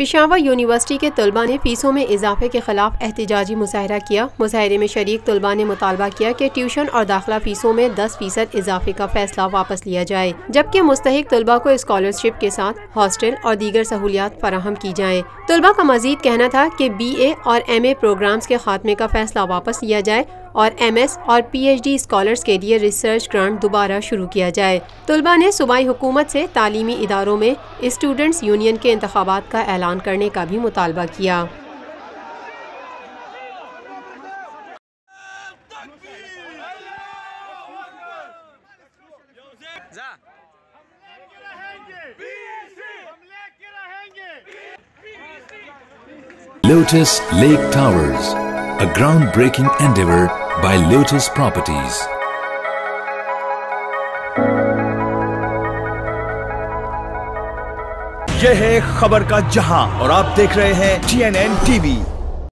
Peshawar university के तलबा ने फीसों में इजाफे के खिलाफ एहतजाजी मुजाहरा किया। मुजाहरे में शरीक तलबा ने मुतालबा किया कि ट्यूशन और दाखिला फीसों में 10% इजाफे का फैसला वापस लिया जाए, जबकि मुस्तहिक तलबा को स्कॉलरशिप के साथ हॉस्टल और दीगर सहूलियात फराहम की जाए। तलबा का मजीद कहना था कि BA और MA प्रोग्राम्स के खात्मे का फैसला वापस लिया जाए और MS और PhD स्कॉलर्स के लिए रिसर्च ग्रांट दोबारा शुरू किया जाए। तलबा ने सूबाई हुकूमत से तालीमी इदारों में स्टूडेंट्स यूनियन के इंतखाबात का ऐलान करने का भी मुतालबा किया। Lotus Lake Towers, a groundbreaking endeavor by Lotus Properties. यह है खबर का जहां और आप देख रहे हैं TNN TV।